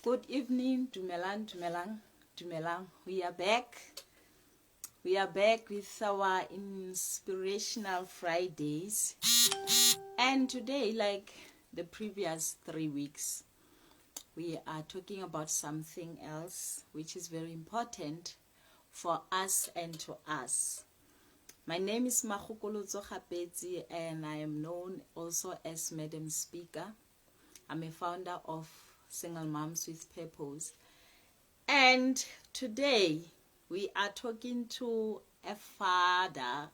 Good evening, Dumelang, Dumelang, Dumelang. We are back. We are back with our Inspirational Fridays. And today, like the previous 3 weeks, we are talking about something else which is very important for us and to us. My name is Mpho Mokoena and I am known also as Madam Speaker. I'm a founder of Single Moms with Purpose. And today we are talking to a father.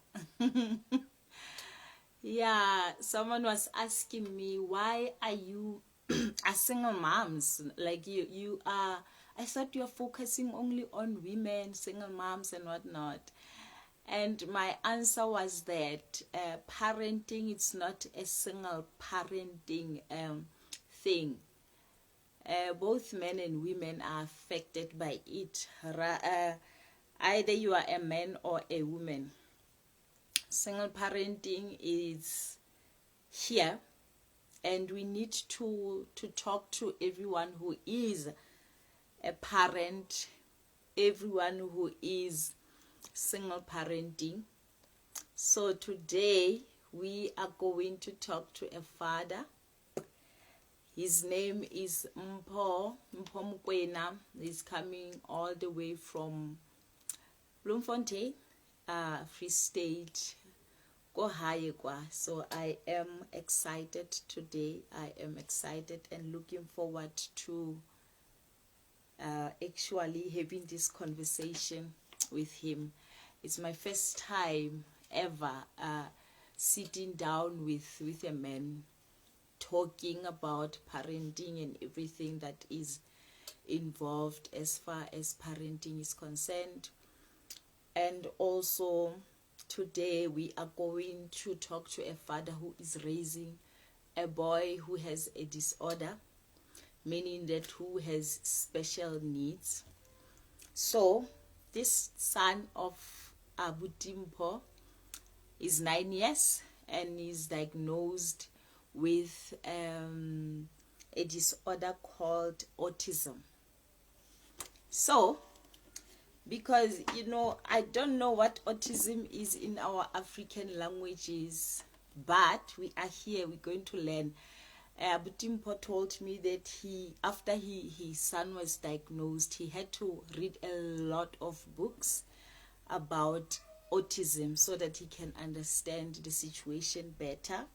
Yeah, someone was asking me, why are you a single moms? Like you are, I thought you're focusing only on women, single moms and whatnot. And my answer was that parenting, it's not a single parenting thing. Both men and women are affected by it. Either you are a man or a woman. Single parenting is here, and we need to talk to everyone who is a parent, everyone who is single parenting. So today we are going to talk to a father. His name is Mpho Mokoena. He's coming all the way from Bloemfontein, Free State. Go higher, so I am excited today. I am excited and looking forward to actually having this conversation with him. It's my first time ever sitting down with a man, talking about parenting and everything that is involved as far as parenting is concerned. And also today we are going to talk to a father who is raising a boy who has a disorder, meaning that who has special needs. So this son of Mpho is 9 years and is diagnosed with a disorder called autism. So, because I don't know what autism is in our African languages, but we are here, we're going to learn. Mpho told me that after his son was diagnosed, he had to read a lot of books about autism so that he can understand the situation better.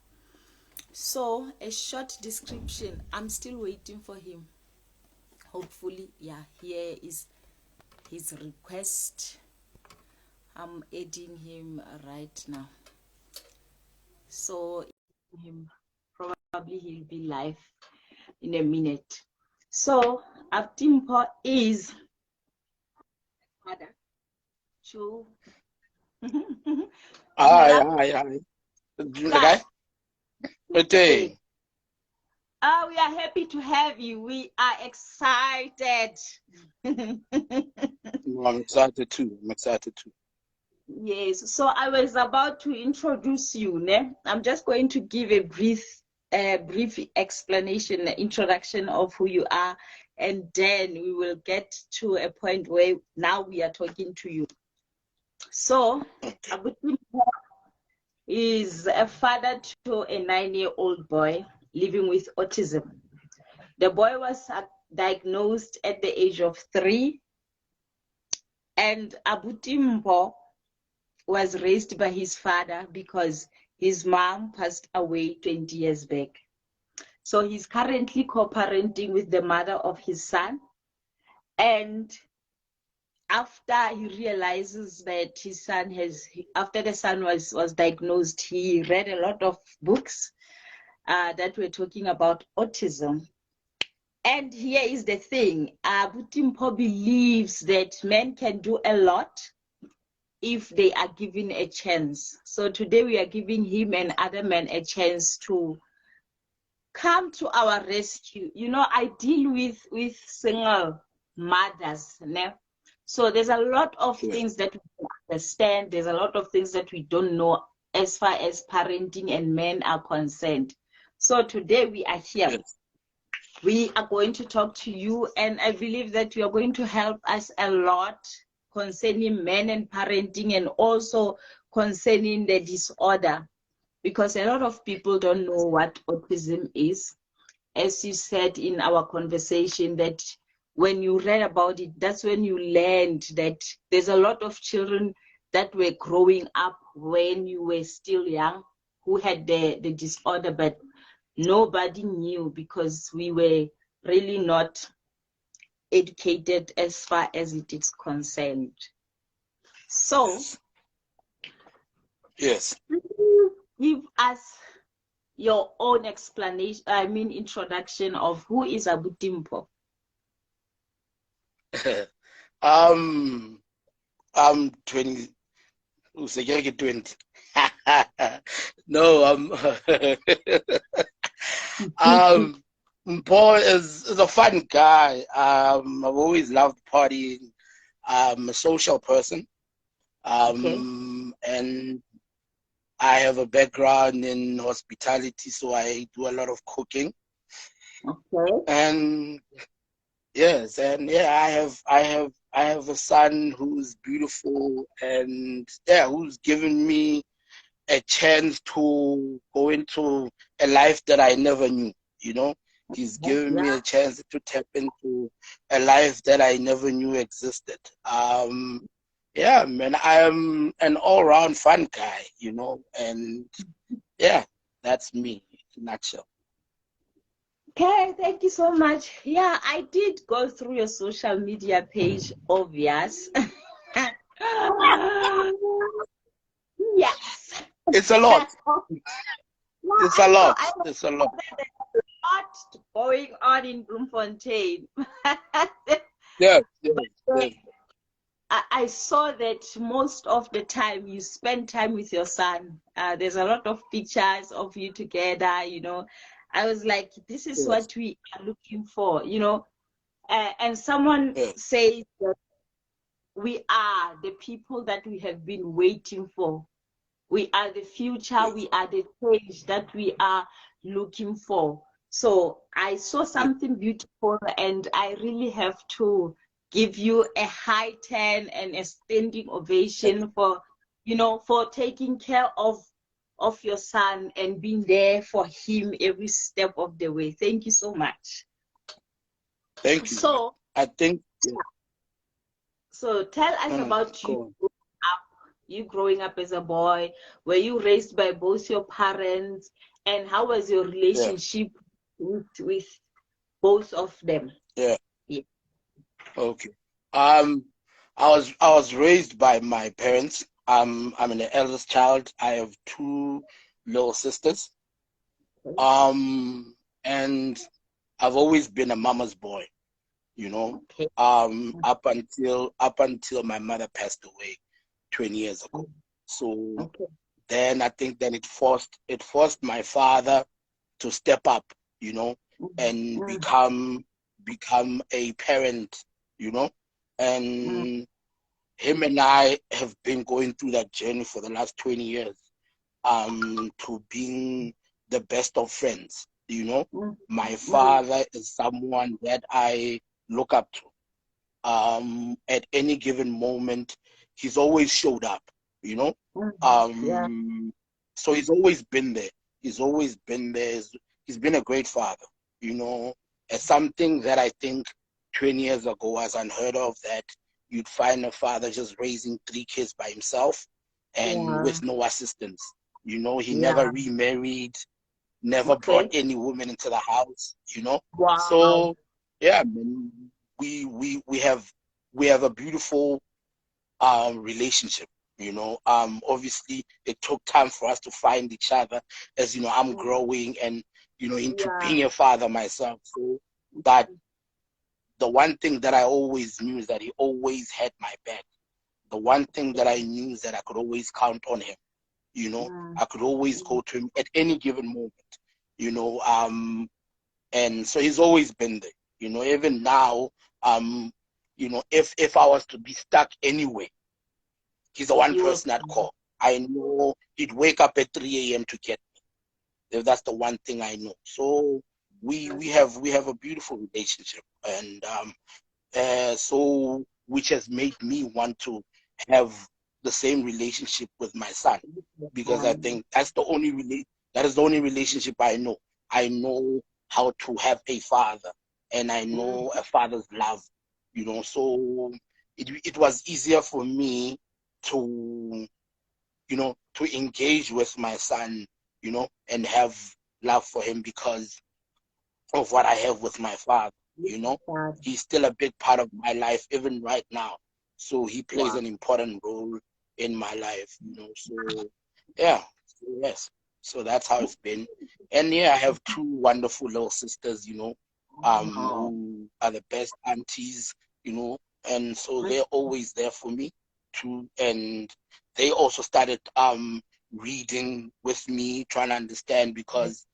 So a short description. I'm still waiting for him. Hopefully, yeah, here is his request. I'm adding him right now. So probably he'll be live in a minute. So Mpho is father to Hi. Good day. We are happy to have you. We are excited. I'm excited too. Yes. So I was about to introduce you. I'm just going to give a brief explanation, introduction of who you are, and then we will get to a point where now we are talking to you. So Mpho is a father to a 9-year-old boy living with autism. The boy was diagnosed at the age of 3, and Mpho was raised by his father because his mom passed away 20 years back. So he's currently co-parenting with the mother of his son. And after he realizes that his son after the son was diagnosed, he read a lot of books that were talking about autism. And here is the thing, Mpho believes that men can do a lot if they are given a chance. So today we are giving him and other men a chance to come to our rescue. I deal with single mothers. So there's a lot of things that we don't understand. There's a lot of things that we don't know as far as parenting and men are concerned. So today we are here. we are going to talk to you, and I believe that you are going to help us a lot concerning men and parenting, and also concerning the disorder, because a lot of people don't know what autism is. As you said in our conversation, that when you read about it, that's when you learned that there's a lot of children that were growing up when you were still young who had the disorder, but nobody knew because we were really not educated as far as it is concerned. So, Yes. give us your own explanation, introduction of who is Mpho. I'm 20. Who's a 20? No, Mpho is a fun guy. I've always loved partying. I'm a social person. Okay. And I have a background in hospitality, so I do a lot of cooking. Okay. And yes, and yeah, I have a son who's beautiful, and yeah, who's given me a chance to go into a life that I never knew, you know. He's given me a chance to tap into a life that I never knew existed. Yeah, man, I'm an all-round fun guy, you know, and yeah, that's me in a nutshell. Okay, thank you so much. Yeah, I did go through your social media page, obvious. Yes. It's a lot. It's a lot. It's a lot. Lot going on in Bloemfontein. Yeah, yeah, yeah. I saw that most of the time you spend time with your son. There's a lot of pictures of you together, you know. I was like, this is Yes, what we are looking for, you know. And someone yes, says that we are the people that we have been waiting for. We are the future. yes, We are the change that we are looking for. So I saw yes. something beautiful, and I really have to give you a high 10 and a standing ovation for, you know, for taking care of your son and being there for him every step of the way. Thank you so much. Thank you. So, I think, yeah. so tell us No, no, about go on. you growing up as a boy. Were you raised by both your parents, and how was your Yeah, relationship with both of them? yeah, Yeah. okay. Um, I was raised by my parents. I'm an eldest child. I have two little sisters. Um, and I've always been a mama's boy, you know. Okay. Up until my mother passed away 20 years ago. So Okay. then I think then it forced my father to step up, you know, and Mm, become a parent, you know. mm, And him and I have been going through that journey for the last 20 years, to being the best of friends, you know. mm, My mm, father is someone that I look up to. At any given moment, he's always showed up, you know. yeah. So he's always been there. He's always been there. He's been a great father, you know. It's something that I think 20 years ago was unheard of, that you'd find a father just raising 3 kids by himself and Yeah. with no assistance. You know, he never Yeah. remarried, never brought Okay. any women into the house, you know. Wow. So yeah, man, we have a beautiful relationship, you know. Obviously it took time for us to find each other, as you know, I'm Mm, growing and, you know, into yeah. being a father myself. So that the one thing that I always knew is that he always had my back. The one thing that I knew is that I could always count on him, you know. Mm, I could always go to him at any given moment, you know. And so he's always been there, you know. Even now, you know, if I was to be stuck anywhere, he's the one you will. person I'd call. I know he'd wake up at 3 a.m. to get me. That's the one thing I know. So we have a beautiful relationship, and so which has made me want to have the same relationship with my son, because I think that is the only relationship I know. I know how to have a father, and I know a father's love, so it was easier for me to to engage with my son, and have love for him because of what I have with my father. He's still a big part of my life even right now, so he plays an important role in my life. So yeah, so yes, so that's how it's been. And yeah, I have two wonderful little sisters, who are the best aunties, and so they're always there for me too. And they also started reading with me, trying to understand, because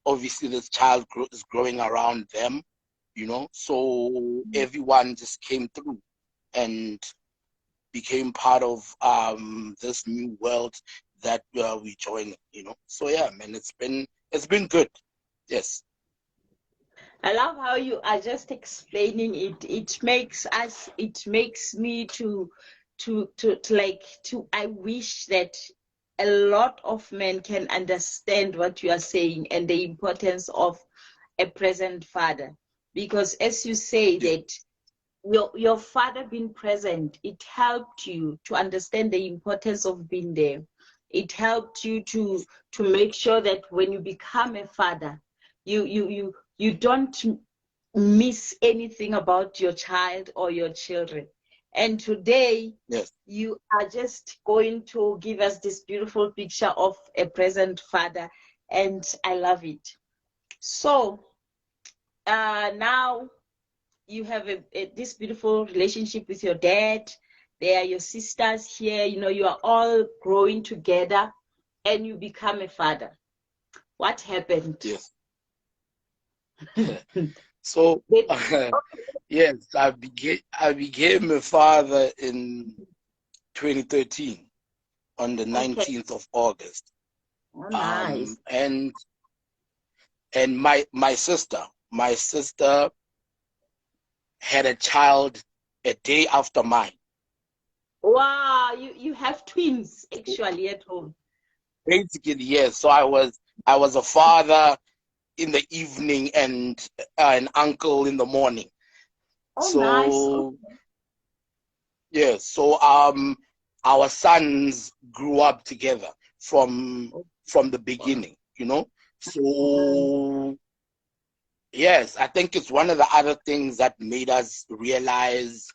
obviously this child is growing around them, so everyone just came through and became part of this new world that we joined, so yeah, man, it's been good. Yes. I love how you are just explaining it. It makes me I wish that a lot of men can understand what you are saying and the importance of a present father. Because as you say that your father being present, it helped you to understand the importance of being there. It helped you to make sure that when you become a father, you don't miss anything about your child or your children. And today, Yes. you are just going to give us this beautiful picture of a present father, and I love it. So now you have this beautiful relationship with your dad. There are your sisters here. You are all growing together, and you become a father. What happened? Yes. So yes, I became a father in 2013 on the 19th of August. Oh, nice. And my sister had a child a day after mine. Wow, you have twins actually at home. Basically, yes. So I was a father in the evening and an uncle in the morning. Oh, nice. So yeah, so our sons grew up together from the beginning, So yes, I think it's one of the other things that made us realize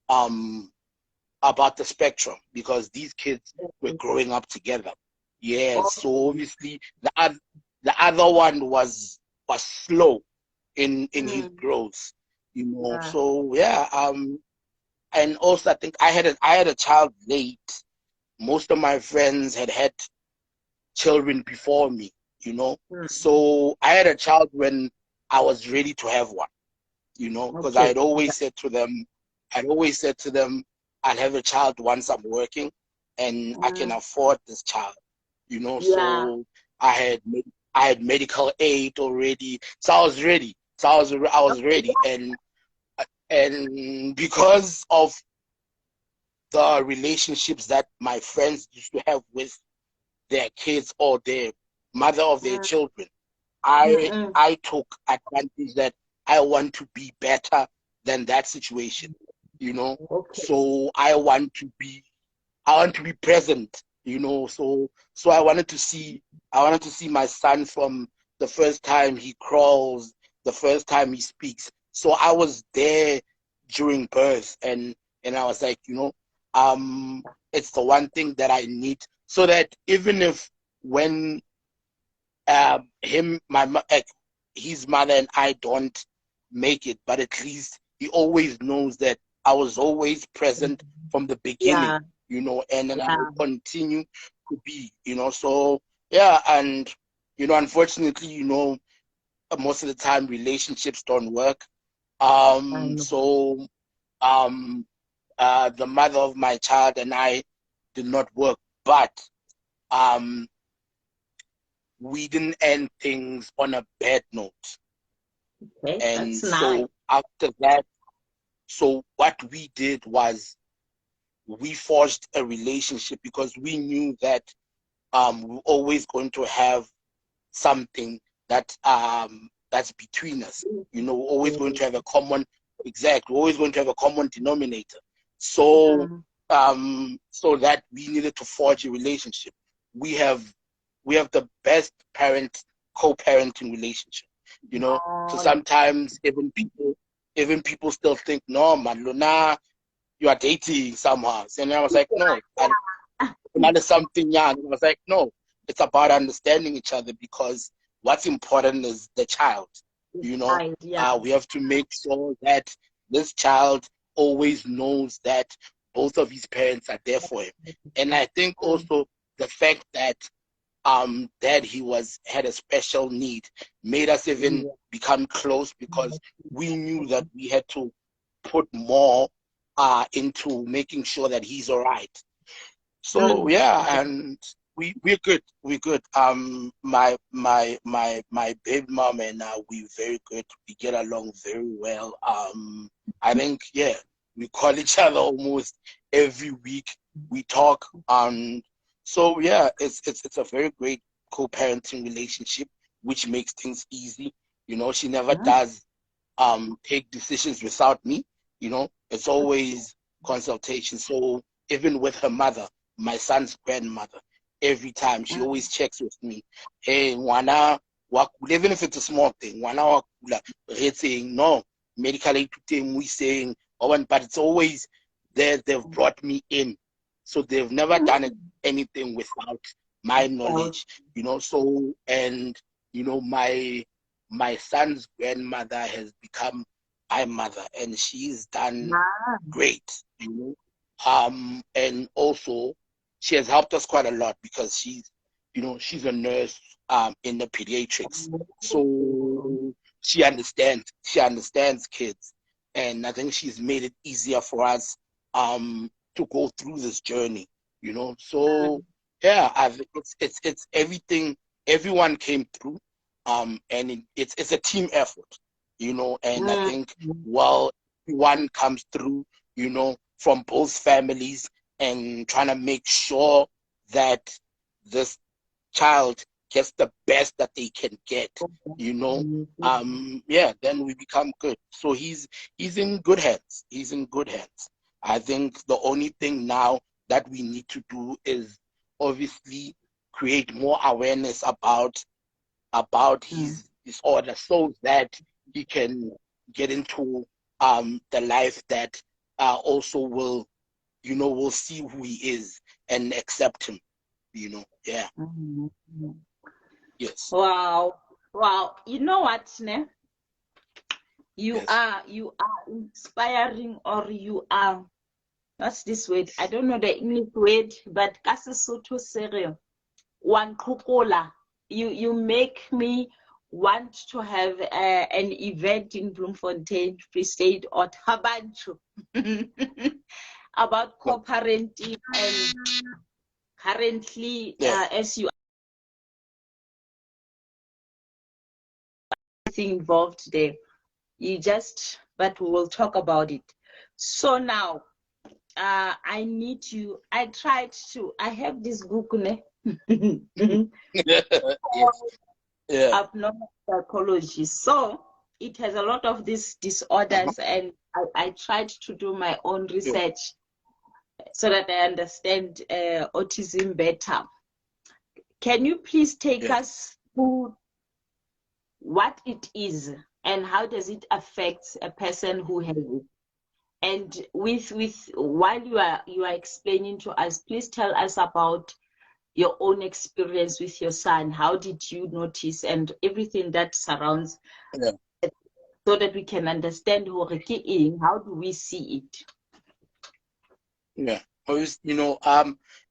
about the spectrum, because these kids were growing up together. Yes, so obviously the other one was slow in his growth, Yeah. So yeah, and also I think I had a child late. Most of my friends had children before me, So I had a child when I was ready to have one, because Okay. I'd always said to them, I'll have a child once I'm working and I can afford this child, Yeah. So I had medical aid already. So I was ready. So I was ready. And because of the relationships that my friends used to have with their kids or their mother of their children, I took advantage that I want to be better than that situation, Okay. So I want to be present, So I wanted to see my son from the first time he crawls, the first time he speaks. So I was there during birth, and I was like, it's the one thing that I need, so that even if when his mother and I don't make it, but at least he always knows that I was always present from the beginning, Yeah. And then I Yeah. will continue to be, So yeah, and unfortunately, most of the time relationships don't work. So the mother of my child and I did not work, but we didn't end things on a bad note. Okay, And that's so nice. after that, so what we did was we forged a relationship because we knew that we're always going to have something that that's between us. You know, we're always going to have a common, exactly, we're always going to have a common denominator. So so that we needed to forge a relationship. We have the best parent co-parenting relationship, you know. So Oh, sometimes even people still think, no man, Luna, you are dating somehow. And I was like, no, another something young. I was like, no, it's about understanding each other, because what's important is the child. You know, nice, yeah. we have to make sure that this child always knows that both of his parents are there for him. And I think also the fact that that he had a special need made us even become close, because we knew that we had to put more into making sure that he's all right. So yeah, and we're good. We're good. My baby mom and we very good. We get along very well. I think, yeah, we call each other almost every week. We talk. So yeah, it's a very great co-parenting relationship, which makes things easy. You know, she never does take decisions without me. You know, it's always consultation. So even with her mother, my son's grandmother, every time she always checks with me. Hey, Wana, even if it's a small thing, Wana wakula, saying no, medical aid to we saying, oh, but it's always there. They've brought me in, so they've never done anything without my knowledge. You know, so and you know my son's grandmother has become my mother, and she's done great, you know. And also she has helped us quite a lot, because she's a nurse in the pediatrics. So she understands kids, and I think she's made it easier for us to go through this journey, you know. So yeah, it's everything. Everyone came through, and it's a team effort, you know. And I think, well, one comes through, you know, from both families, and trying to make sure that this child gets the best that they can get, you know. Yeah, then we become good. So he's in good hands. He's in good hands. I think the only thing now that we need to do is obviously create more awareness about his disorder, so that he can get into the life that also will, you know, will see who he is and accept him, you know. Yeah. Yes. Wow. Wow. You know what, ne? You Yes. are inspiring, or you are, what's this word? I don't know the English word, but ka Sesotho se re wa nqhokola. You make me want to have an event in Bloemfontein, Free State, or Tabanchu about co-parenting, and currently, Yeah. as you are involved there, but we will talk about it. So now, I have this book, ne? Yes. Yeah. Abnormal psychology. So it has a lot of these disorders, and I tried to do my own Yeah. research so that I understand autism better. Can you please take Yeah. us through what it is, and how does it affect a person who has it? And with while you are explaining to us, please tell us about your own experience with your son. How did you notice, and everything that surrounds, Yeah. so that we can understand how do we see it? Yeah. You know,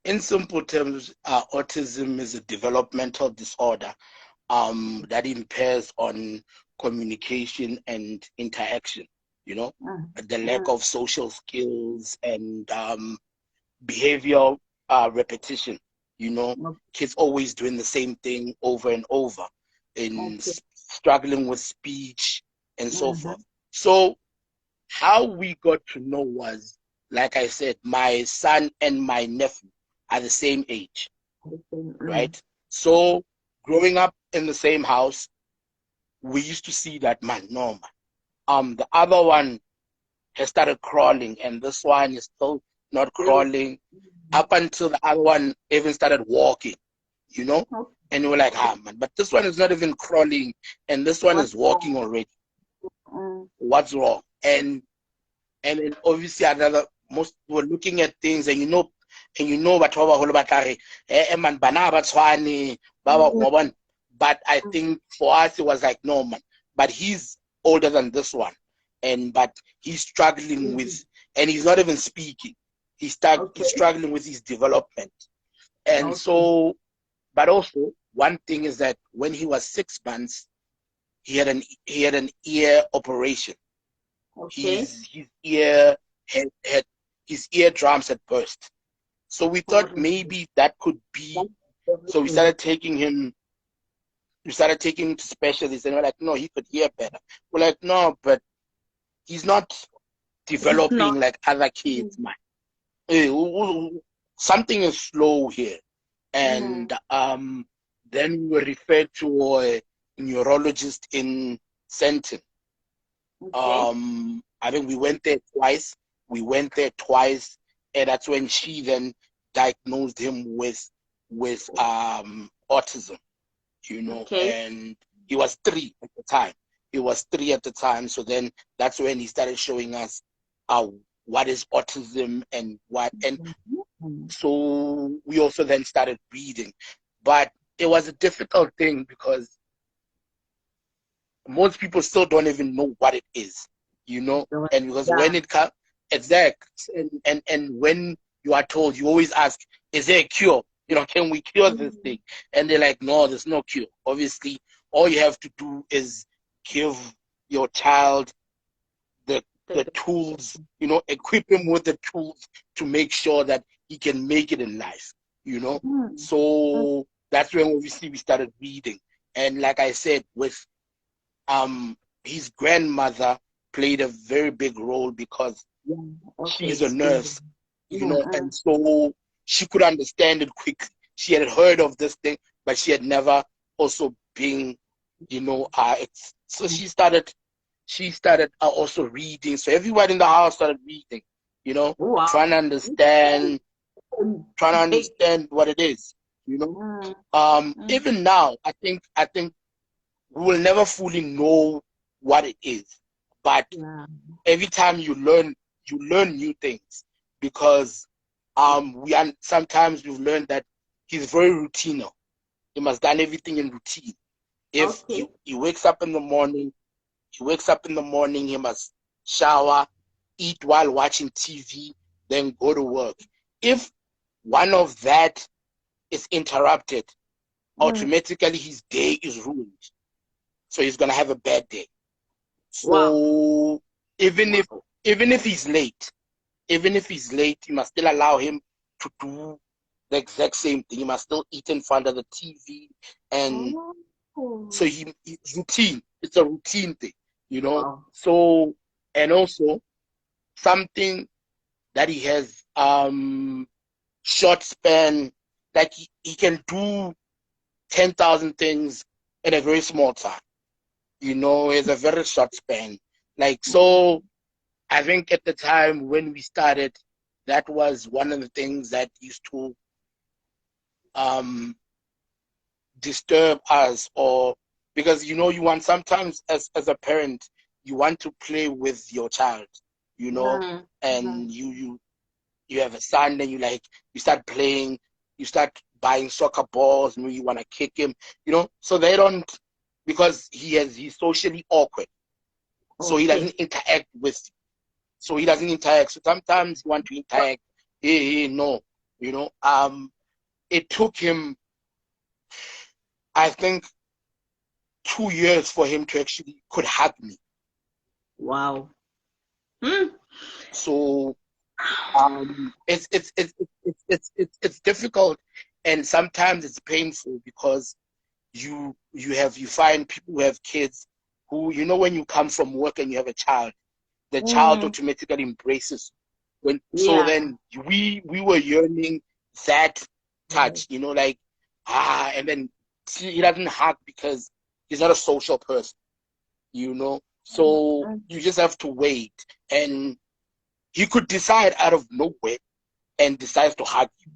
in simple terms, autism is a developmental disorder that impairs on communication and interaction, you know, the lack of social skills and behavioral repetition, you know, Okay. kids always doing the same thing over and over, in Okay. struggling with speech and so Mm-hmm. forth. So how we got to know was, like I said, my son and my nephew are the same age, Mm. right? So growing up in the same house, we used to see that, man, no man. The other one has started crawling, and this one is still not crawling, up until the other one even started walking, you know? Okay. And we're like, ah, man, but this one is not even crawling, and this one What's is walking already. wrong? What's wrong? And then obviously another, most were looking at things, and you know batho ba baholo ba tla re man bana ba tshwane ba ba Mm. ngobane. But I think for us it was like, no man, but he's older than this one, but he's struggling with, and he's not even speaking. He's Okay. struggling with his development. And Okay. so, but also one thing is that when he was 6 months, he had an ear operation. Okay. His ear had his eardrums had burst. So we thought Sorry. maybe that could be. So Everything. we started taking him to specialists, and we're like, no, he could hear better. We're like, no, but he's not It's not. developing like other kids, man. Something is slow here. Mm. And then we were referred to a neurologist in Senton. Okay. I think we went there twice. And that's when she then diagnosed him with autism, you know. Okay. And he was 3 at the time. So then that's when he started showing us what is autism and what. And Mm. so we also then started reading, but it was a difficult thing because most people still don't even know what it is, you know. And because Yeah. when it comes, exact, and when you are told, you always ask, is there a cure? You know, can we cure this Mm. thing? And they're like, no, there's no cure. Obviously, all you have to do is give your child the The- tools, you know, equip him with the tools to make sure that he can make it in life, you know. Mm. Mm. So that's when obviously we started reading. And like I said, with his grandmother played a very big role because Yeah. Also she's a explain. nurse, you know, Mm. and so she could understand it quickly. She had heard of this thing, but she had never also been, you know, so Mm. she started also reading. So everybody in the house started reading, you know, Wow. trying to understand, Mm. Big. what it is, you know. Mm. Mm. Even now, I think we will never fully know what it is, but Yeah. every time you learn new things, because sometimes we've learned that he's very routine. He must done everything in routine. If Okay. he wakes up in the morning, he must shower, eat while watching TV, then go to work. If one of that is interrupted, Mm. automatically his day is ruined. So he's gonna have a bad day. Wow. So even if Wow. even if he's late, you must still allow him to do the exact same thing. He must still eat in front of the TV, and so Oh. it's routine. It's a routine thing, you know. Wow. So, and also something that he has short span, like he can do 10,000 things in a very small time. You know, it's a very short span. Like, so I think at the time when we started, that was one of the things that used to um, disturb us, or because you know, you want sometimes as a parent, you want to play with your child, you know, Mm. Mm. and you have a son, and you start playing, you start buying soccer balls, maybe you want to kick him, you know, so they don't, because he's socially awkward, so he Okay. doesn't interact with so he doesn't interact. So sometimes you want to interact. Hey, no, you know. It took him, I think, 2 years for him to actually could hug me. Wow. Mm. So it's difficult, And sometimes it's painful because you find people who have kids who, you know, when you come from work and you have a child, the child automatically embraces so Yeah. then we were yearning that touch, you know, like and then see, he doesn't hug because he's not a social person, you know. So you just have to wait, and he could decide out of nowhere and decides to hug you,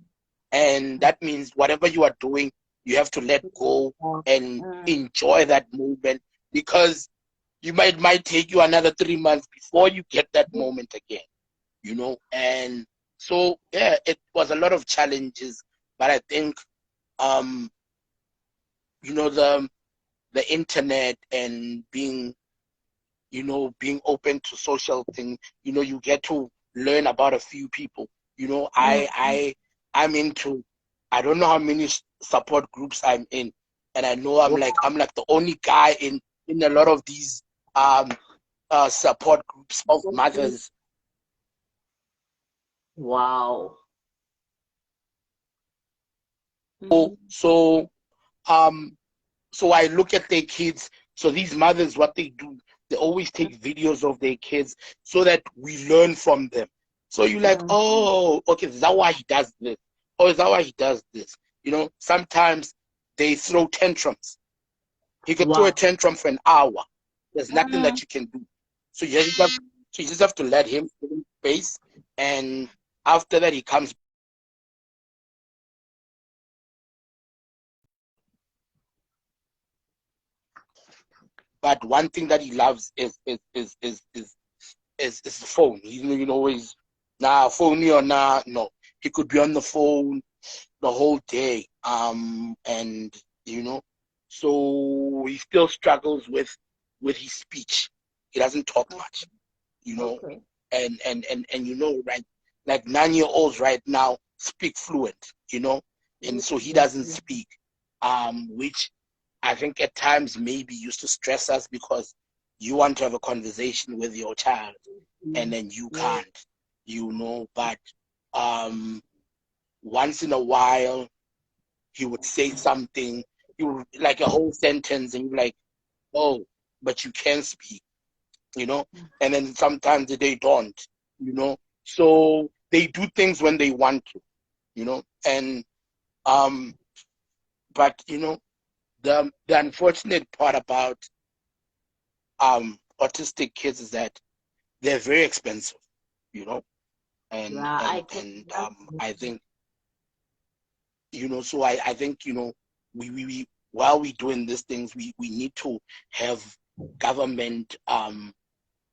and that means whatever you are doing, you have to let go and enjoy that moment, because might take you another 3 months before you get that moment again, you know. And so yeah, it was a lot of challenges, but I think you know, the internet and being, you know, being open to social things, you know, you get to learn about a few people, you know. I'm into, I don't know how many support groups I'm in, and I know I'm like the only guy in a lot of these support groups of mothers. Wow. So so I look at their kids. So these mothers, what they do, they always take videos of their kids so that we learn from them. So you're like, oh, okay, is that why he does this? Or is that why he does this? You know, sometimes they throw tantrums. He could throw a tantrum for an hour. There's nothing that you can do. So you just have to let him space, and after that he comes. But one thing that he loves is the phone. You know, always phone or no. He could be on the phone the whole day. And you know, so he still struggles with his speech. He doesn't talk much, you know. And you know, right, like 9-year-olds right now speak fluent, you know, and so he doesn't speak, which I think at times maybe used to stress us, because you want to have a conversation with your child and then you can't, you know. But once in a while he would say something, he would like a whole sentence, and you're like, oh, but you can speak, you know. And then sometimes they don't, you know. So they do things when they want to, you know. And but you know, the unfortunate part about autistic kids is that they're very expensive, you know. and and and I think, you know, so I think, you know, we while we doing these things, we need to have government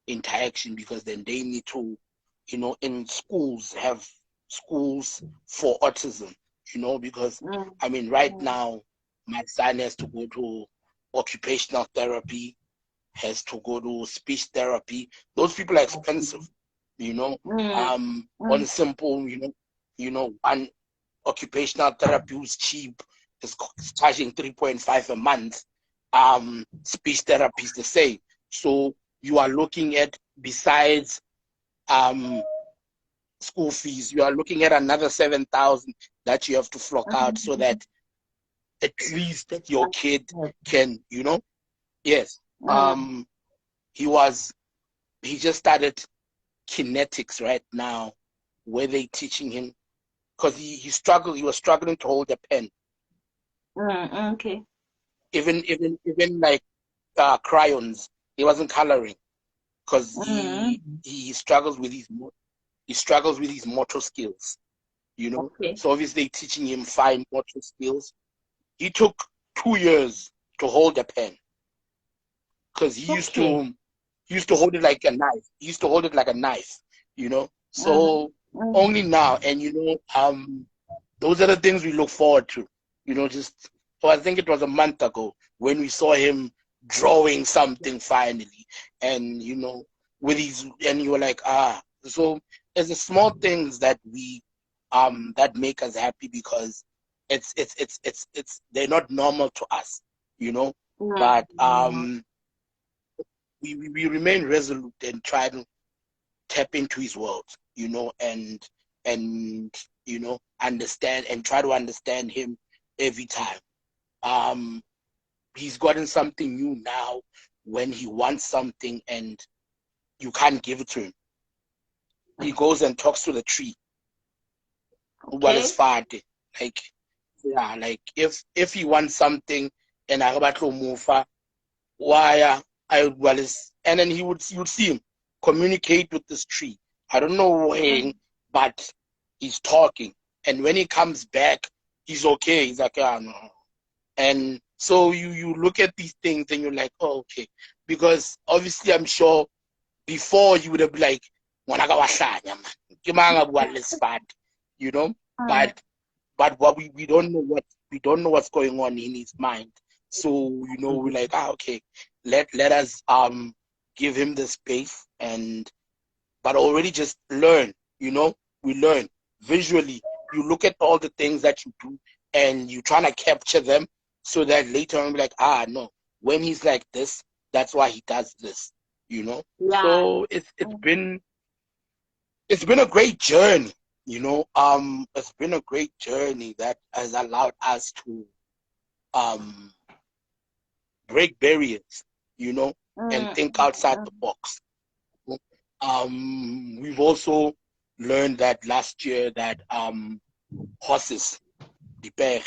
interaction, because then they need to, you know, in schools have schools for autism, you know. Because I mean, right now my son has to go to occupational therapy, has to go to speech therapy. Those people are expensive, you know. On simple, you know, one occupational therapy who's cheap is charging 3.5 a month. Speech therapy is the same. So you are looking at, besides school fees, you are looking at another 7,000 that you have to fork out, so that at least that your kid can, you know. Yes. He just started kinetics right now, where they teaching him, because he was struggling to hold a pen. Okay. Even like crayons, he wasn't coloring, because he struggles with his motor skills, you know. So obviously teaching him fine motor skills. He took 2 years to hold a pen, because he used to hold it like a knife. He used to hold it like a knife, you know. So only now, and you know, those are the things we look forward to, you know. Just, so I think it was a month ago when we saw him drawing something finally, and you know, and you were like, so it's the small things that that make us happy, because it's they're not normal to us, you know. But we remain resolute and try to tap into his world, you know. And understand and try to understand him every time. He's gotten something new now when he wants something and you can't give it to him. He goes and talks to the tree. What is fate? Like, yeah, like if he wants something and I move, why and then you'd see him communicate with this tree. I don't know when, but he's talking. And when he comes back, he's okay. He's like, yeah, no. And so you look at these things and you're like, oh, okay. Because obviously I'm sure before you would have been like, you know, but what we don't know what's going on in his mind. So, we're like, okay, let us give him the space but already just learn, we learn visually. You look at all the things that you do and you trying to capture them so that later on be like, no, when he's like this, that's why he does this, Yeah. So it's been a great journey, it's been a great journey that has allowed us to break barriers, and think outside the box. We've also learned that last year that horses, the bear,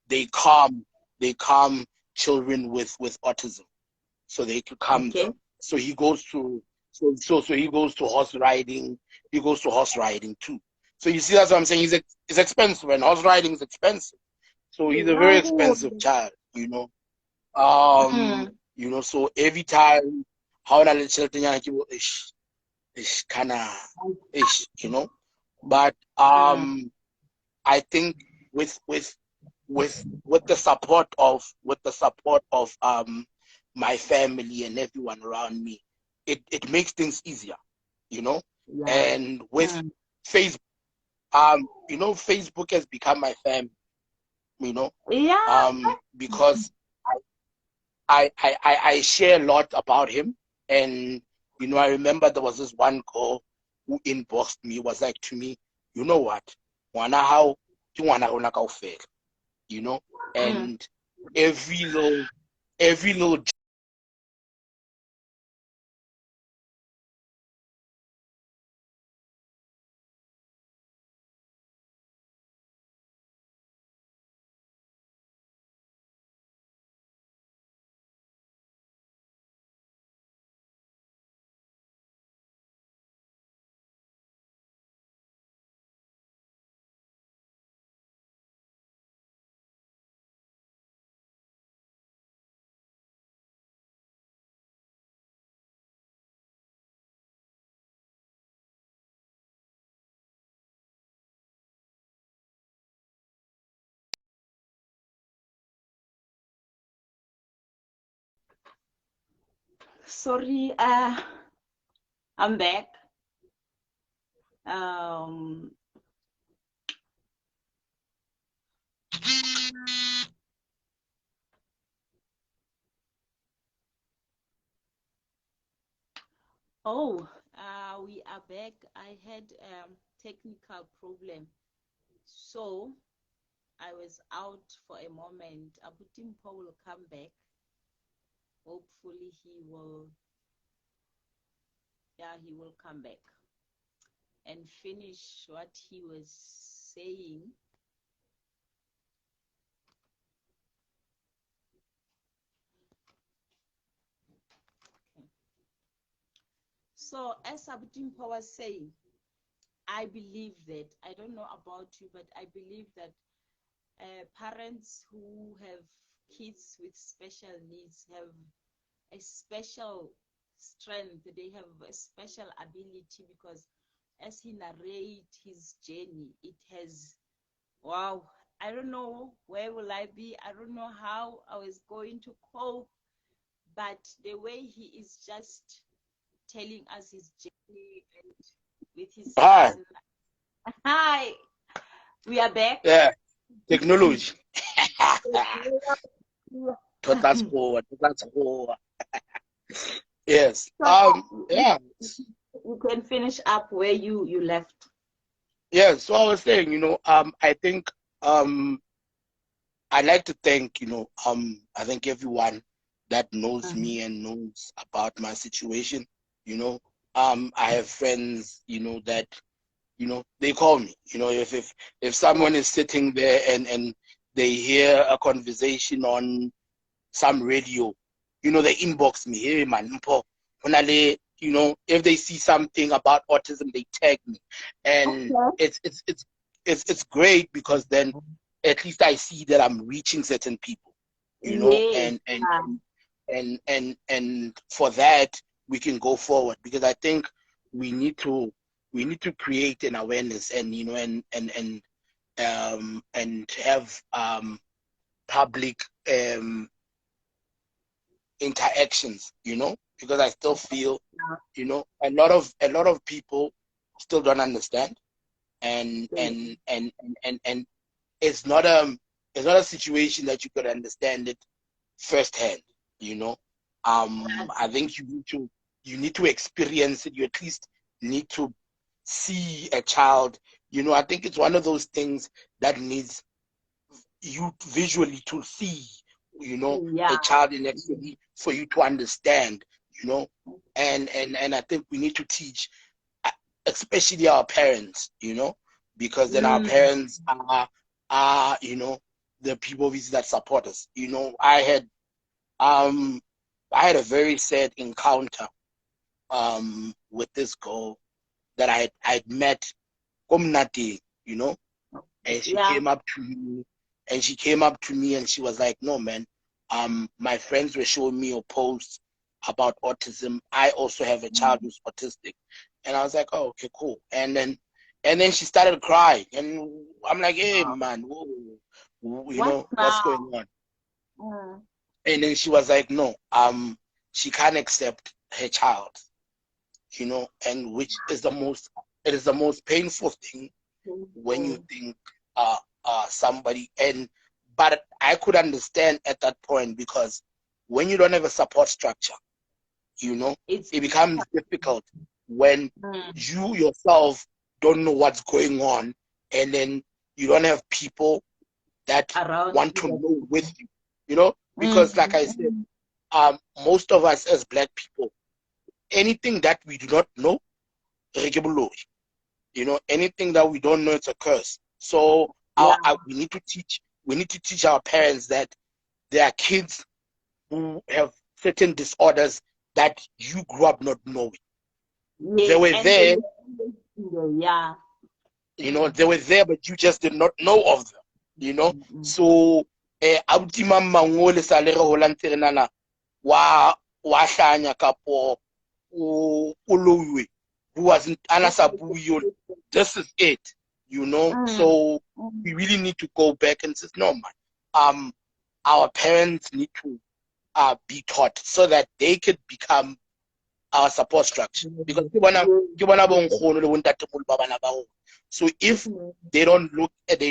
they calm children with autism, so they could calm them. So he goes to he goes to horse riding. He goes to horse riding too. So you see, that's what I'm saying. It's expensive, and horse riding is expensive. So he's a very expensive child, So every time how na le tšhelete nyana ke bo ish kinda ish, But I think with the support of my family and everyone around me, it makes things easier, And with Facebook, Facebook has become my family, because I share a lot about him. And I remember there was this one girl who inboxed me, was like to me, you know what, ngwana hao ke ngwana rona kaofela, and every little Sorry, I'm back. We are back. I had technical problem, so I was out for a moment. Mpho will come back. Hopefully he will come back and finish what he was saying. So as Mpho was saying, I believe that, I don't know about you, but I believe that parents who have kids with special needs have a special strength. They have a special ability, because as he narrates his journey, it has, wow, I don't know where will I be. I don't know how I was going to cope, but the way he is just telling us his journey and with his son. Hi, we are back. Yeah, technology. Yes. Yeah. You can finish up where you left. yeah, so I was saying, I think I'd like to thank, I think everyone that knows me and knows about my situation. You know, I have friends, that, they call me. If someone is sitting there and they hear a conversation on some radio, they inbox me, hey man, Mpho, if they see something about autism, they tag me. And Okay. it's great because then at least I see that I'm reaching certain people, Yes. and for that we can go forward, because I think we need to create an awareness, and and have public interactions, because I still feel, a lot of people still don't understand, and Yes. and it's not a situation that you could understand it firsthand. you know I think you need to experience it. You at least need to see a child. I think it's one of those things that needs you visually to see, a Yeah. child in actually for you to understand, and I think we need to teach, uh, especially our parents, because then our Mm. parents are the people that support us. Um I had a very sad encounter with this girl that I'd met Komnati, and she Yeah. came up to me and she was like, no man, my friends were showing me your posts about autism. I also have a child who's autistic. And I was like, oh, okay, cool. And then she started crying, and I'm like, hey Wow. man, whoa, What what's now? going on? Mm. And then she was like, no, she can't accept her child, and which is the most painful thing when you Painful. think somebody. But I could understand at that point, because when you don't have a support structure, It's it becomes difficult when mm, you yourself don't know what's going on, and then you don't have people that around want to you. know with you, Mm. because like I said, most of us as black people, anything that we do not know, anything that we don't know, it's a curse. So Yeah. we need to teach our parents that there are kids who have certain disorders that you grew up not knowing. They Yes. were And they there, were always in the yeah. they were there, but you just did not know of them. Mm. So abuti mamma ngole sa le re hola ntse re nana wa hlanya kapo o loiwe, who wasn't anasabu. This is it. Mm. So Mm. we really need to go back and say, no man, our parents need to be taught so that they could become our support structure, because so if they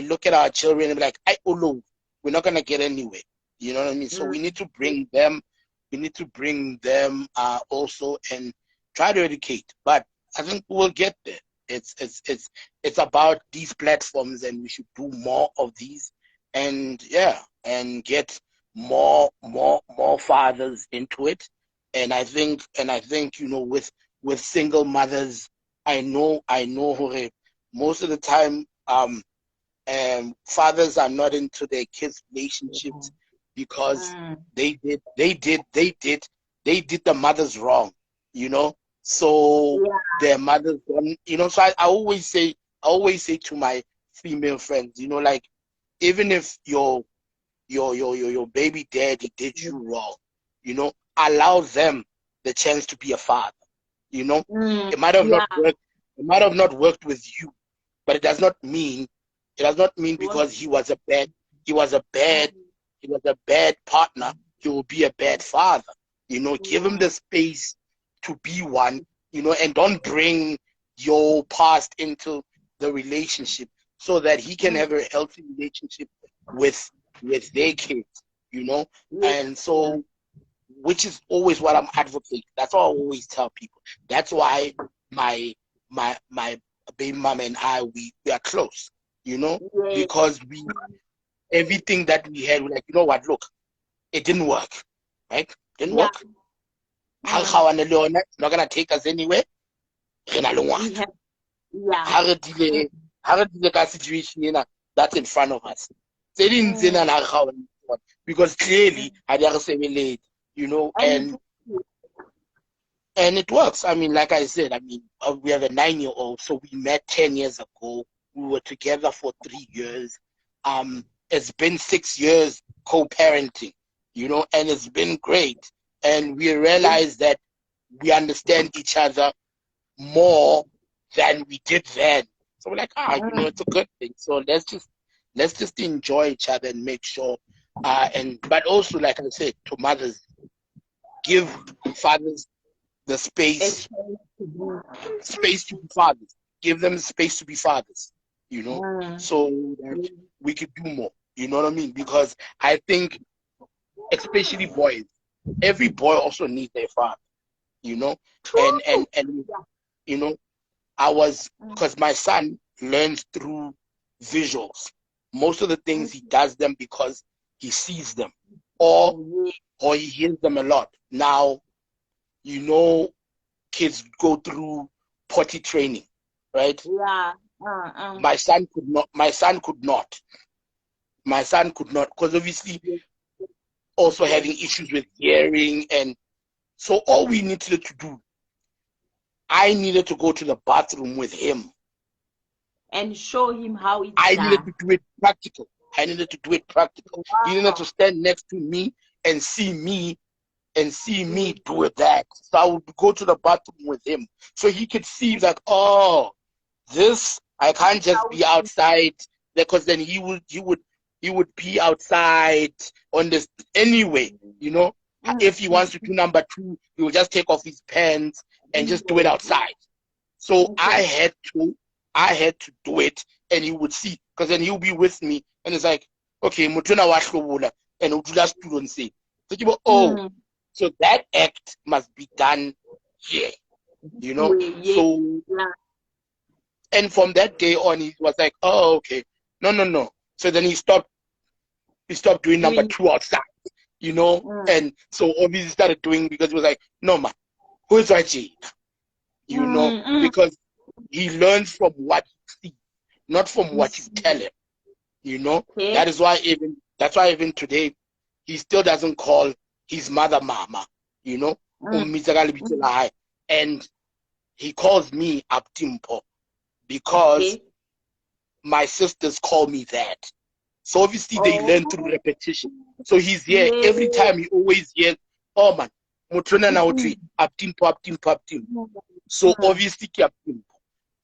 look at our children and be like, I oh, we're not gonna get anywhere. You know what I mean? So Mm. we need to bring them also, and try to educate. But I think we'll get there. It's about these platforms, and we should do more of these, and yeah, and get more fathers into it. And I think with single mothers, I know Hore, most of the time fathers are not into their kids' relationships, because Mm. they did the mothers wrong, so Yeah. their mothers don't, so I always say to my female friends, like, even if your baby daddy did you wrong, allow them the chance to be a father. Mm. It might have not Yeah. worked. It might have not worked with you, but it does not mean Was because he was a bad mm. he was a bad partner, he will be a bad father. Give him Yeah. the space to be one, and don't bring your past into the relationship, so that he can Mm. have a healthy relationship with their kids, you know. Yes. And Yeah. so, which is always what I'm advocating. That's what I always tell people. That's why my my baby mama and I, we are close, you know, Yes. because everything that we had, we're like, you know what, look, it didn't work, right? Didn't work. It's not gonna take us anywhere. We have, yeah. Situation that's in front of us. Because clearly, you know, and it works. I mean, like I said, I mean, we have a 9-year-old, so we met 10 years ago. We were together for 3 years. It's been 6 years co-parenting, you know, and it's been great. And we realized that we understand each other more than we did then. So we're like, you know, it's a good thing. So let's just enjoy each other and make sure. But also, like I said, to mothers, give fathers the space to be fathers. Give them space to be fathers, you know, so that we could do more. You know what I mean? Because I think, especially boys, every boy also needs their father, you know, and you know, because my son learns through visuals. Most of the things he does them because he sees them, or he hears them a lot. Now, you know, kids go through potty training, right? Yeah. My son could not. Because obviously also having issues with hearing, and so all we needed to do, I needed to go to the bathroom with him and show him how it's I done. needed to do it practical. He needed to stand next to me and see me do it that. So I would go to the bathroom with him so he could see like, oh, this I can't just be outside, because then he would be outside on this anyway, you know. If he wants to do number 2, he will just take off his pants and just do it outside. So I had to do it, and he would see, because then he'll be with me, and it's like, okay, mutuna washlobola, and udula student say, so oh, so that act must be done here, you know. So, and from that day on, he was like, oh, okay, no. So then he stopped doing number 2 outside, you know, and so obviously started doing, because he was like, no man, who's right, you know, because he learns from what he sees, not from what you tell him, you know. That's why even today, he still doesn't call his mother mama, you know. And he calls me Mpho because my sisters call me that. So obviously they learn through repetition. So he's here every time. He always hears, oh man, Mokoena na utri Mpho. So obviously Mpho.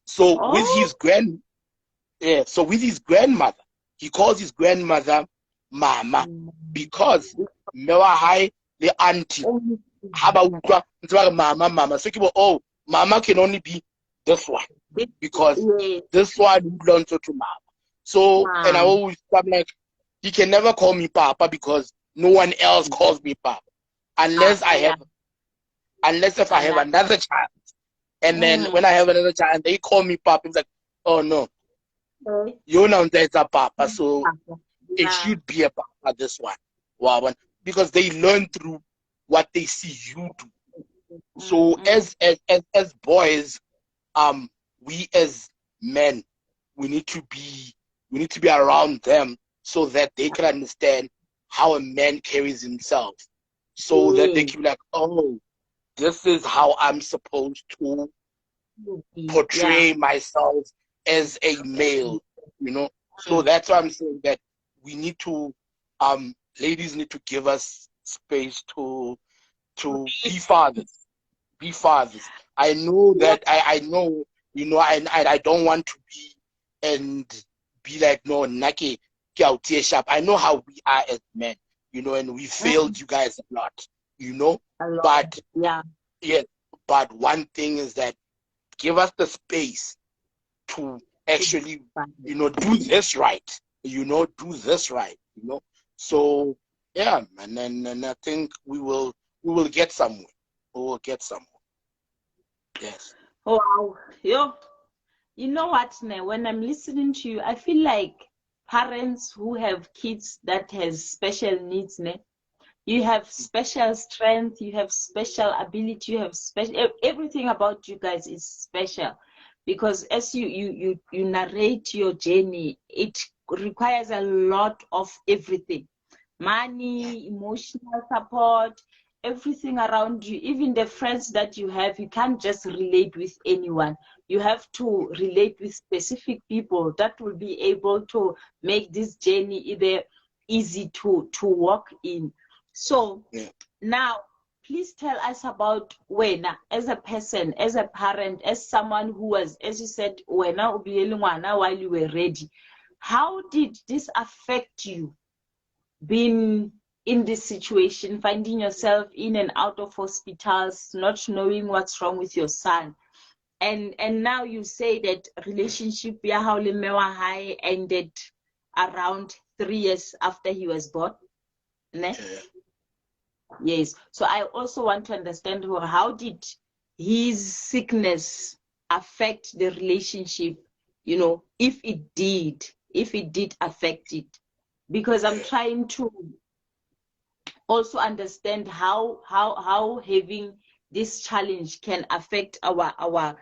So with his grandmother, he calls his grandmother mama, because mewa hai the auntie haba utlwa ntse ba re mama. So oh, mama can only be this one, because this one belongs to mama. So and I'm like, he can never call me papa because no one else calls me papa, unless if I have another child. And then when I have another child and they call me papa, it's like, oh no, you know that's a papa, so it should be a papa, this one. Wow, because they learn through what they see you do. So as boys, we as men, we need to be around them so that they can understand how a man carries himself, so that they can be like, oh, this is how I'm supposed to portray myself as a male, you know. So that's why I'm saying that we need to, ladies need to give us space to be fathers. I know that I know, you know, I don't want to be like, no, nake sharp. I know how we are as men, you know, and we failed you guys a lot, you know. But but one thing is that give us the space to actually, you know, do this right, you know. So yeah, and I think we will get somewhere. Yes. Wow. You know what, Ne? When I'm listening to you, I feel like parents who have kids that has special needs, Ne? You have special strength, you have special ability, you have special everything about you guys is special, because as you narrate your journey, it requires a lot of everything: money, emotional support, everything around you. Even the friends that you have, you can't just relate with anyone. You have to relate with specific people that will be able to make this journey either easy to walk in. So now, please tell us about Wena as a person, as a parent, as someone who was, as you said, Wena ubiyele ngwana while you were ready. How did this affect you, being in this situation, finding yourself in and out of hospitals, not knowing what's wrong with your son? And now you say that relationship ya hao le mme wa hae ended around 3 years after he was born, ne? Yes. So I also want to understand, how did his sickness affect the relationship, you know, if it did affect it. Because I'm trying to also understand how having this challenge can affect our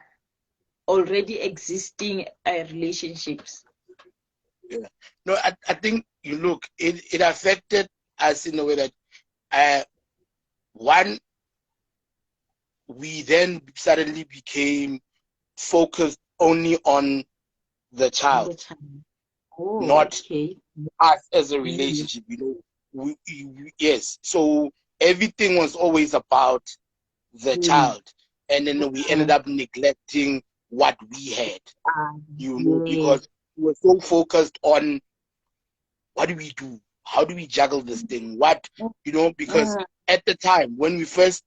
already existing relationships. Yeah. No, I think you look, it affected us in a way that one, we then suddenly became focused only on the child, Oh, not okay. us as a relationship, you know. Yes, so everything was always about the child, and then we ended up neglecting what we had, you know, because we were so focused on what do we do, how do we juggle this thing, what, you know, because at the time when we first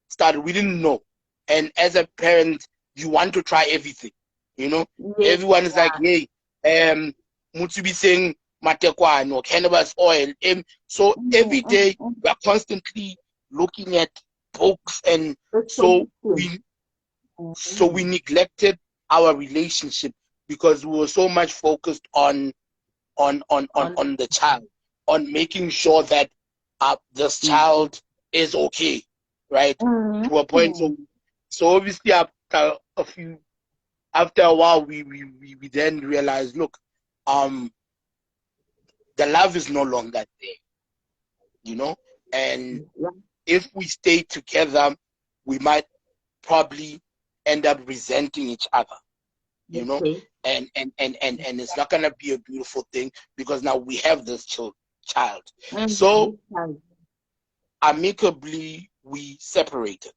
started, we didn't know, and as a parent, you want to try everything, you know. Everyone is like, hey, Mutsubi saying Matekwan or cannabis oil. So every day we are constantly looking at books, and so we neglected our relationship because we were so much focused on the child, on making sure that this child is okay, right? To a point. So obviously after a while we then realized, look, the love is no longer there, you know, and if we stay together, we might probably end up resenting each other, you know, and it's not gonna be a beautiful thing because now we have this child. So amicably we separated,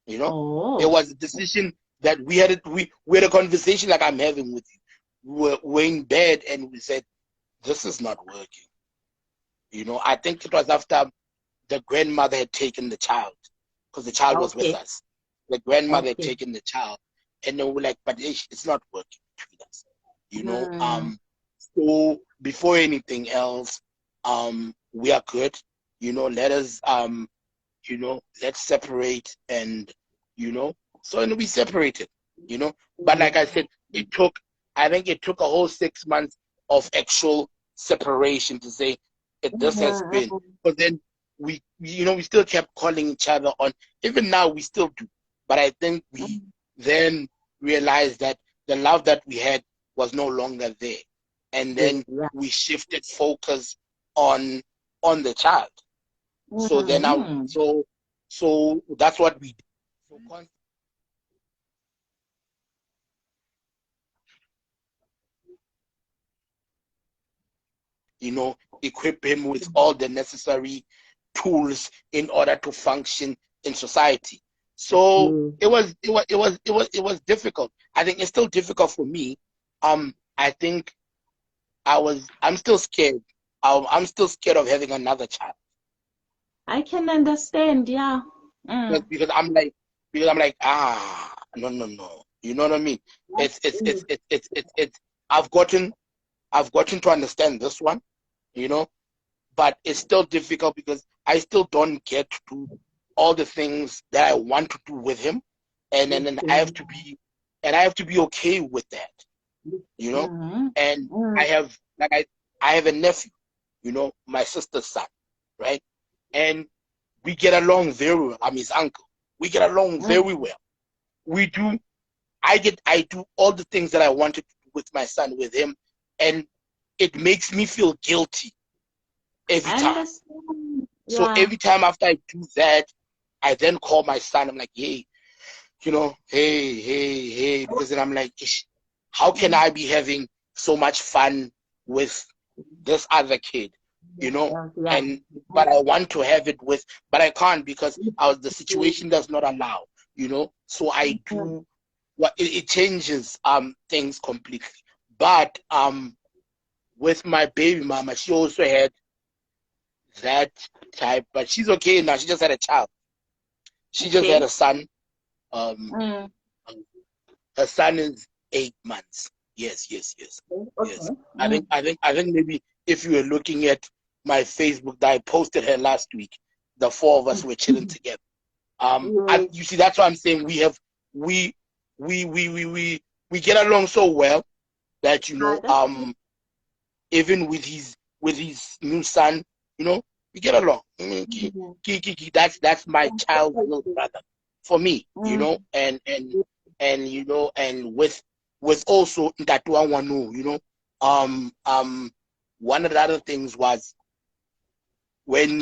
you know. It was a decision that we had a conversation like I'm having with you. We're in bed and we said, this is not working, you know. I think it was after the grandmother had taken the child, because the child was with us. The grandmother had taken the child, and they were like, but it's not working between us, you know. So before anything else, we are good, you know. Let us you know, let's separate, and you know, so and we separated, you know. But like I said, I think it took a whole 6 months of actual separation to say this has been. But then we you know, we still kept calling each other on, even now we still do, but I think we then realized that the love that we had was no longer there, and then we shifted focus on the child. So then so that's what we did. So you know, equip him with all the necessary tools in order to function in society. So it was difficult. I think it's still difficult for me. I think I'm still scared. I'm still scared of having another child. I can understand, yeah. Because I'm like, no. You know what I mean? It's I've gotten to understand this one, you know, but it's still difficult because I still don't get to do all the things that I want to do with him, and then I have to be and I have to be okay with that, you know. And I have I have a nephew, you know, my sister's son, right? And we get along very well. I'm his uncle. We get along very well. We do. I do all the things that I wanted to do with my son with him, and it makes me feel guilty every time. So every time after I do that, I then call my son. I'm like, hey, you know, hey, because then I'm like, ish, how can I be having so much fun with this other kid, you know? And but I want to have it with, but I can't because the situation does not allow, you know. So I do what it changes things completely. But with my baby mama, she also had that type, but she's okay now. She just had a child. She just had a son. Her son is 8 months. Yes. I think maybe if you were looking at my Facebook that I posted her last week, the four of us were chilling together. You see, that's why I'm saying we get along so well that, you know, even with his new son, you know, we get along. That's my child's little brother for me, you know, and you know, and with also Ntatu Wanu, you know, one of the other things was when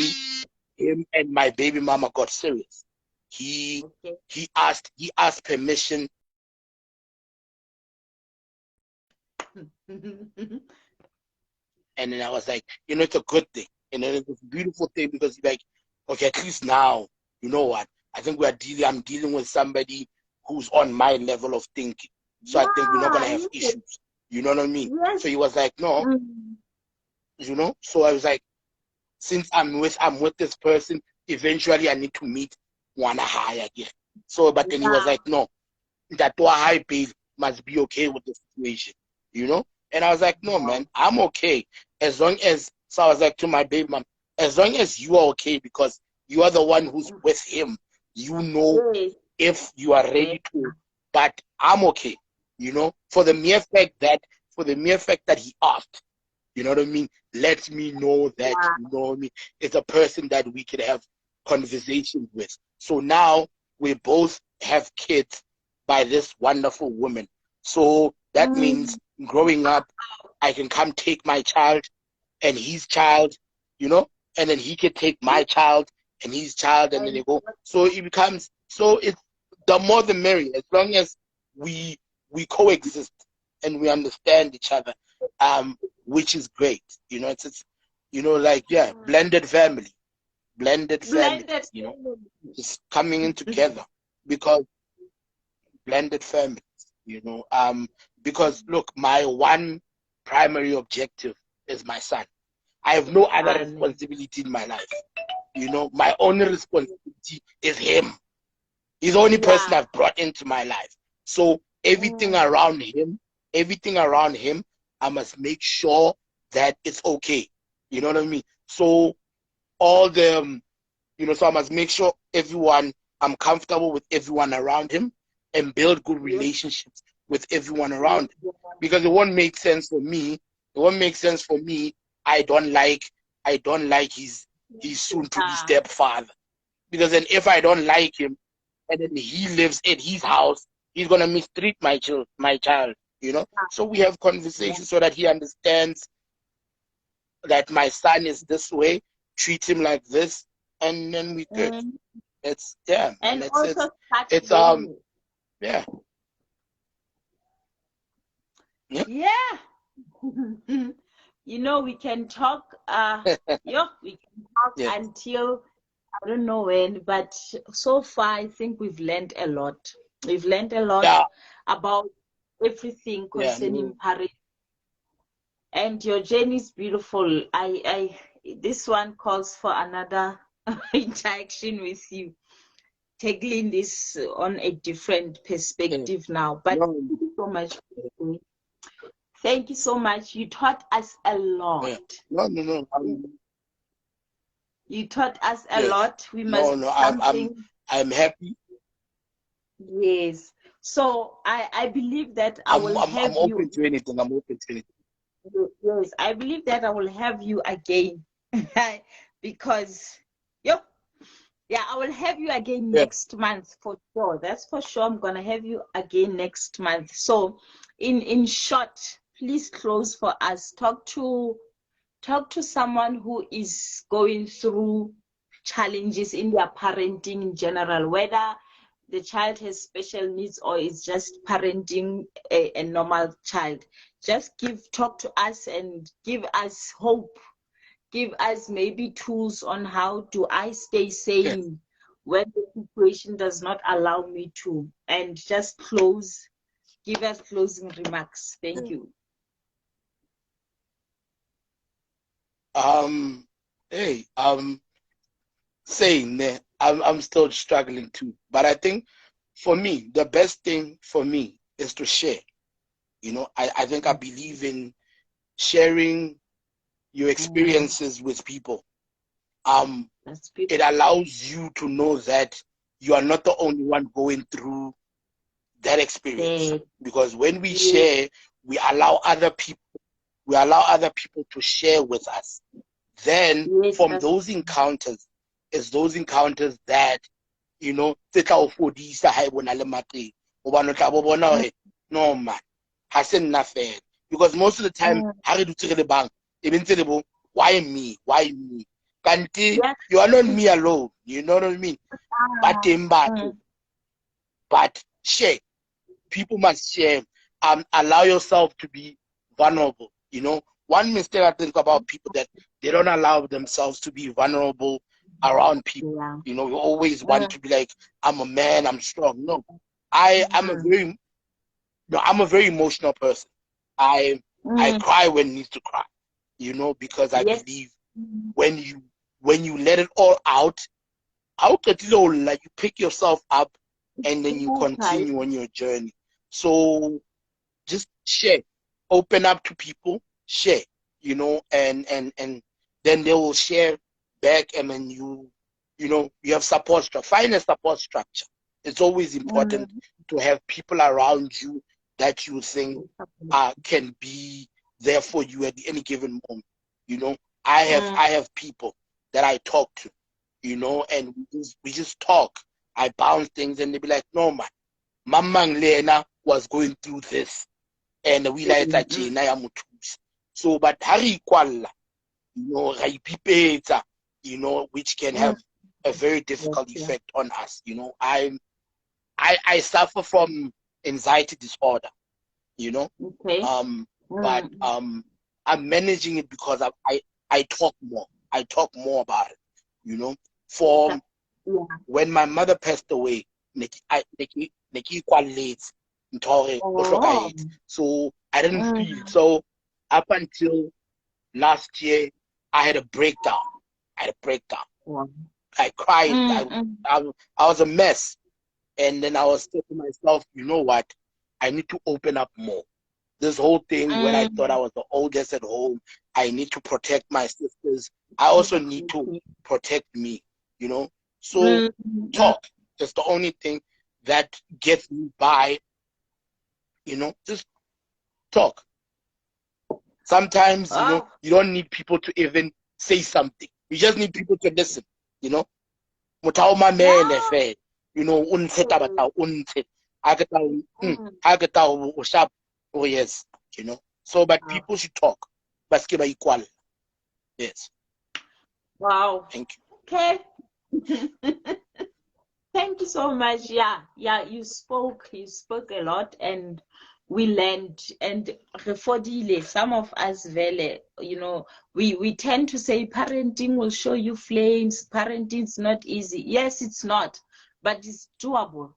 him and my baby mama got serious, he asked permission. And then I was like, you know, it's a good thing. And then it's a beautiful thing because you're like, okay, at least now, you know what? I think I'm dealing with somebody who's on my level of thinking. So I think we're not gonna have issues. You know what I mean? So he was like, no, you know. So I was like, since I'm with this person, eventually I need to meet one high again. So, but then he was like, no, that high babe must be okay with the situation, you know. And I was like, no, man, I'm okay as long as. So I was like to my baby mom, as long as you are okay, because you are the one who's with him, you know, if you are ready to. But I'm okay, you know, for the mere fact that he asked, you know what I mean, lets me know that, you know what I mean, it's a person that we can have conversations with. So now we both have kids by this wonderful woman. So that means growing up, I can come take my child and his child, you know, and then he can take my child and his child, and then they go. So it becomes, so it's the more the merrier, as long as we coexist and we understand each other, which is great. You know, it's you know, like, yeah, blended family, you know, just coming in together because blended families, you know, because look, my one primary objective is my son. I have no other responsibility in my life. You know, my only responsibility is him. He's the only person I've brought into my life. So everything around him, I must make sure that it's okay. You know what I mean? So all the, you know, so I must make sure I'm comfortable with everyone around him and build good relationships with everyone around him. Because it won't make sense for me. I don't like his soon to be stepfather. Because then if I don't like him and then he lives in his house, he's gonna mistreat my child, you know. So we have conversations so that he understands that my son is this way, treat him like this, and then we good. It's yeah, and man. it's yeah. Yeah. You know, we can talk we can talk until I don't know when, but so far I think we've learned a lot. We've learned a lot about everything concerning parenting. And your journey is beautiful. This one calls for another interaction with you, tackling this on a different perspective now. But thank you so much. Thank you so much. You taught us a lot. No. You taught us a lot. We must I'm happy. Yes. So I believe that I will have I'm you. open to anything. I'm open to anything. Yes, I believe that I will have you again because, yep, yeah, I will have you again Yeah. next month for sure. That's for sure. I'm gonna have you again next month. So, in short, please close for us. Talk to someone who is going through challenges in their parenting in general, whether the child has special needs or is just parenting a normal child. Just talk to us and give us hope. Give us maybe tools on how do I stay Yes. sane when the situation does not allow me to. And just give us closing remarks. Thank Yeah. you. Hey, saying that I'm still struggling too. But I think for me, the best thing for me is to share. You know, I think I believe in sharing your experiences with people. That's beautiful. It allows you to know that you are not the only one going through that experience. Because when we share, we allow other people to share with us. Then Yes, from those encounters, it's those encounters that, you know, tse tla o fodisa ha e bona le mateng. Hobane o tla bo bona hore no man, ha se nna fela. Because most of the time, ha re dutse re le bang, e be ntse le bo, why me? Why me? Kanti, yes. you are not me alone. You know what I mean? But but share. People must share. Allow yourself to be vulnerable. You know, one mistake I think about people that they don't allow themselves to be vulnerable around people. Yeah. You know, you always want to be like, I'm a man, I'm strong. No, I'm a very emotional person. I cry when needs to cry. You know, because I Yes. believe when you let it all out, like you pick yourself up and then you continue on your journey. So just share, open up to people, share, you know, and then they will share back, and then you know, you have support structure. Find a support structure. It's always important to have people around you that you think can be there for you at any given moment. You know, I have people that I talk to, you know, and we just talk. I bounce things and they be like, no man, Mamang Lena was going through this and we like that China ya muthusi. So but hari kwalla, you know, ra ipipetsa, you know, which can have a very difficult effect on us. You know, I suffer from anxiety disorder, you know. But I'm managing it because I talk more. I talk more about it, you know. For when my mother passed away, neki kwalletse ntho o hlokahetse. So I didn't feel. So up until last year, I had a breakdown. I cried. I was a mess. And then I was saying to myself, you know what? I need to open up more. This whole thing, when I thought I was the oldest at home, I need to protect my sisters. I also need to protect me, you know. So talk is the only thing that gets me by, you know. Just talk. Sometimes, you know, you don't need people to even say something. You just need people to listen, you know. Mutauma mele fe, you know, unse tabata unse. Agata o sharp. Oh yes, you know. So but people should talk. Baskeba equal. Yes. Wow. Thank you. Okay. Thank you so much. Yeah, you spoke a lot and we learned. And refodile, some of us vele, you know, we tend to say parenting will show you flames, parenting is not easy. Yes, it's not, but it's doable.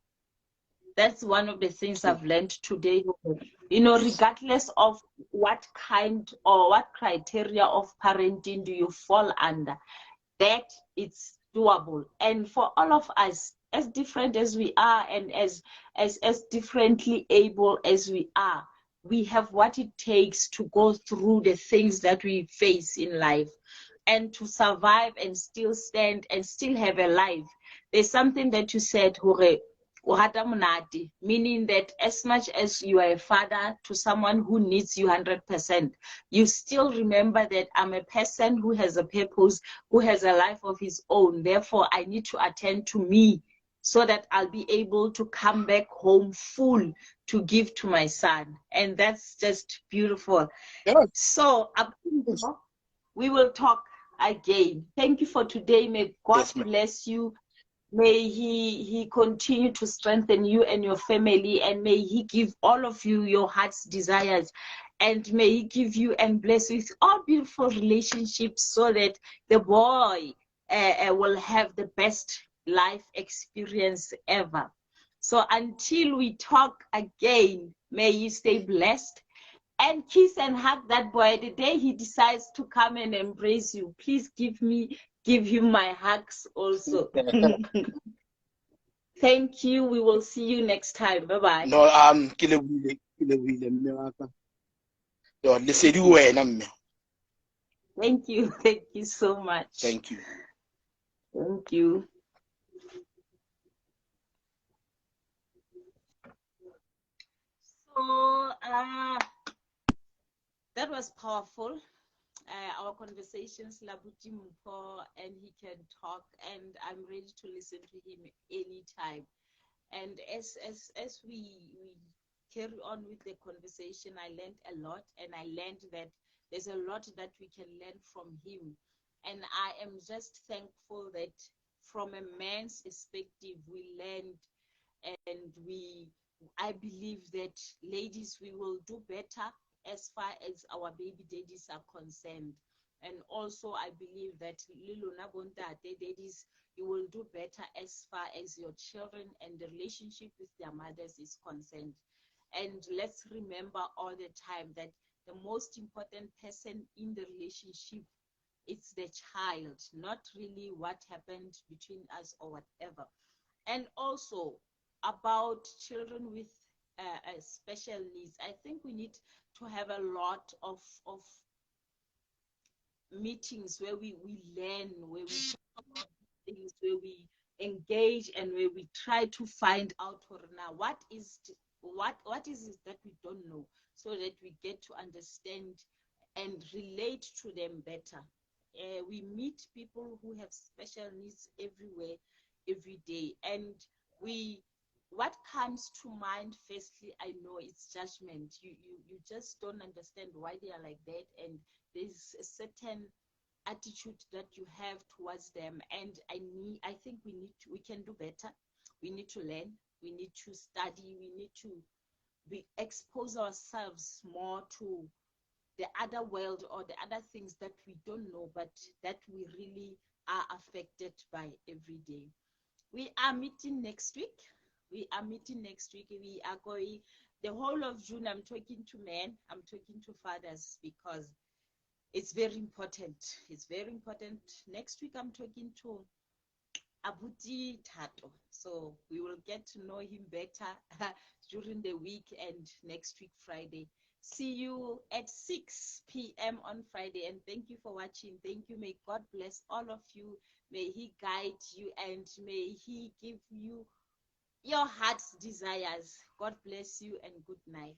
That's one of the things I've learned today. You know, regardless of what kind or what criteria of parenting do you fall under, that it's doable. And for all of us, as different as we are and as differently able as we are, we have what it takes to go through the things that we face in life and to survive and still stand and still have a life. There's something that you said, Hore, o rata monate, meaning that as much as you are a father to someone who needs you 100%, you still remember that I'm a person who has a purpose, who has a life of his own. Therefore, I need to attend to me so that I'll be able to come back home full to give to my son. And that's just beautiful. Yes. So we will talk again. Thank you for today. May God bless you. May he continue to strengthen you and your family, and may he give all of you your heart's desires, and may he give you and bless you with all beautiful relationships so that the boy will have the best life experience ever. So until we talk again, may you stay blessed and kiss and hug that boy. The day he decides to come and embrace you, please give him my hugs also. Thank you. We will see you next time. Bye bye. No, thank you. Thank you so much. Thank you. Thank you. So that was powerful. Our conversations, Labuti Mpho, and he can talk, and I'm ready to listen to him anytime. And as we carry on with the conversation, I learned a lot, and I learned that there's a lot that we can learn from him. And I am just thankful that from a man's perspective, we learned, and I believe that, ladies, we will do better as far as our baby daddies are concerned. And also, I believe that Liluna Bondate daddies, you will do better as far as your children and the relationship with their mothers is concerned. And let's remember all the time that the most important person in the relationship, it's the child, not really what happened between us or whatever. And also about children with special needs, I think we need to have a lot of meetings where we learn, where we talk about things, where we engage, and where we try to find out now what is it that we don't know, so that we get to understand and relate to them better. We meet people who have special needs everywhere, every day, and what comes to mind firstly, I know it's judgment. You just don't understand why they are like that, and there's a certain attitude that you have towards them. And I think we can do better. We need to learn, we need to study, we need to expose ourselves more to the other world or the other things that we don't know, but that we really are affected by every day. We are meeting next week. We are going, the whole of June, I'm talking to men, I'm talking to fathers, because it's very important. It's very important. Next week, I'm talking to Abuti Tato. So we will get to know him better during the week and next week, Friday. See you at 6 p.m. on Friday. And thank you for watching. Thank you. May God bless all of you. May he guide you, and may he give you your heart's desires. God bless you, and good night.